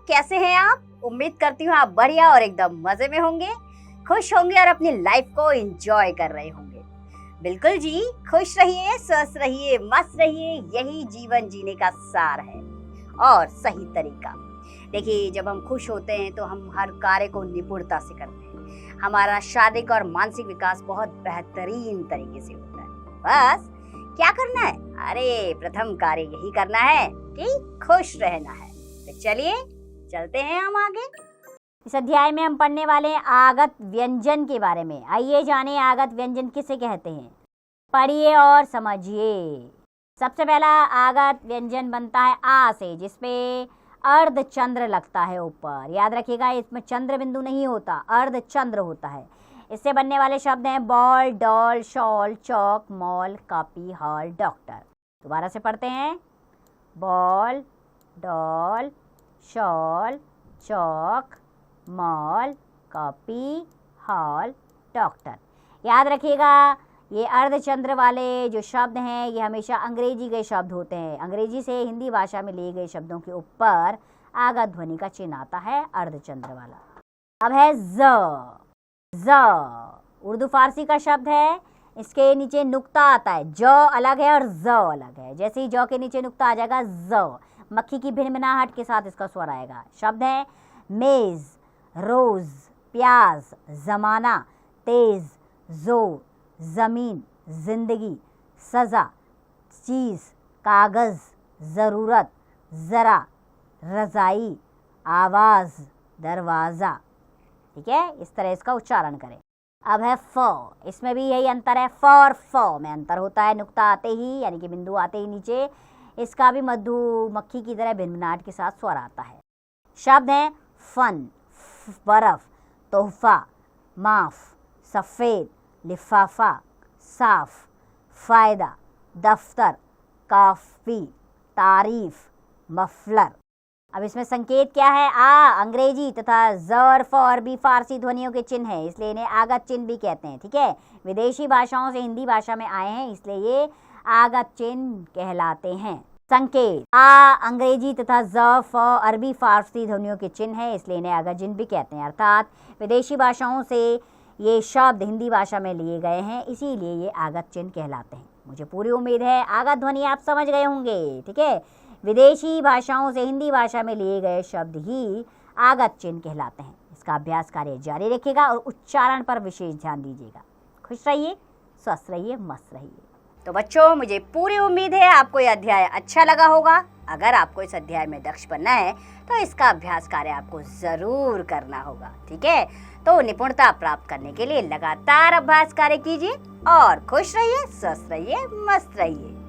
कैसे हैं आप? उम्मीद करती हूँ आप बढ़िया और एकदम मजे में होंगे, खुश होंगे और अपनी लाइफ को एंजॉय कर रहे होंगे। बिल्कुल जी, खुश रहिए, स्वस्थ रहिए, मस्त रहिए, यही जीवन जीने का सार है और सही तरीका। देखिए, जब हम खुश होते हैं तो हम हर कार्य को निपुणता से करते हैं। हमारा शारीरिक और मानसिक विकास बहुत बेहतरीन तरीके से होता है। बस क्या करना है? अरे प्रथम कार्य यही करना है कि खुश रहना है। तो चलिए चलते हैं हम आगे। इस अध्याय में हम पढ़ने वाले हैं आगत व्यंजन के बारे में। आइए जानें आगत व्यंजन किसे कहते हैं। पढ़िए और समझिए। सबसे पहला आगत व्यंजन बनता है आ से, जिसपे अर्धचंद्र लगता है ऊपर। याद रखिएगा, इसमें चंद्र बिंदु नहीं होता, अर्धचंद्र होता है। इससे बनने वाले शब्द हैं बॉल, डॉल, शॉल, चौक, मॉल, कॉपी, हॉल, डॉक्टर। दोबारा से पढ़ते हैं। बॉल, डॉल, शॉल, चौक, मॉल, कॉपी, हॉल, डॉक्टर। याद रखिएगा, ये अर्धचंद्र वाले जो शब्द हैं ये हमेशा अंग्रेजी के शब्द होते हैं। अंग्रेजी से हिंदी भाषा में लिए गए शब्दों के ऊपर आगत ध्वनि का चिन्ह आता है, अर्धचंद्र वाला। अब है ज। उर्दू फारसी का शब्द है, इसके नीचे नुक्ता आता है। ज अलग है और ज अलग है। जैसे ही ज के नीचे नुक्ता आ जाएगा, ज मक्खी की भिनभिनाहट के साथ इसका स्वर आएगा। शब्द है मेज, रोज, प्याज, जमाना, तेज, जोर, जमीन, जिंदगी, सजा, चीज, कागज, जरूरत, जरा, रजाई, आवाज, दरवाजा। ठीक है, इस तरह इसका उच्चारण करें। अब है फ। इसमें भी यही अंतर है, फ और फ में अंतर होता है। नुक्ता आते ही यानी कि बिंदु आते ही नीचे इसका भी मधुमक्खी की तरह भिनभिनाहट के साथ स्वर आता है। शब्द हैं फन, बर्फ, तोहफा, माफ, सफ़ेद, लिफाफा, साफ, फायदा, दफ्तर, काफ़ी, तारीफ, मफलर। अब इसमें संकेत क्या है? आ अंग्रेजी तथा ज और फ अरबी फारसी ध्वनियों के चिन्ह है, इसलिए इन्हें आगत चिन्ह भी कहते हैं। ठीक है, विदेशी भाषाओं से हिंदी भाषा में आए हैं, इसलिए ये आगत चिन्ह कहलाते हैं। संकेत आ अंग्रेजी तथा ज फ अरबी फारसी ध्वनियों के चिन्ह है, इसलिए इन्हें आगत चिन्ह भी कहते हैं। अर्थात विदेशी भाषाओं से ये शब्द हिंदी भाषा में लिए गए हैं, इसीलिए ये आगत चिन्ह कहलाते हैं। मुझे पूरी उम्मीद है आगत ध्वनि आप समझ गए होंगे। ठीक है, विदेशी भाषाओं से हिंदी भाषा में लिए गए शब्द ही आगत चिन्ह कहलाते हैं। इसका अभ्यास कार्य जारी रखिएगा और उच्चारण पर विशेष ध्यान दीजिएगा। खुश रहिए, स्वस्थ रहिए, मस्त रहिए। तो बच्चों, मुझे पूरी उम्मीद है आपको यह अध्याय अच्छा लगा होगा। अगर आपको इस अध्याय में दक्ष बनना है तो इसका अभ्यास कार्य आपको जरूर करना होगा। ठीक है, तो निपुणता प्राप्त करने के लिए लगातार अभ्यास कार्य कीजिए और खुश रहिए, स्वस्थ रहिए, मस्त रहिए।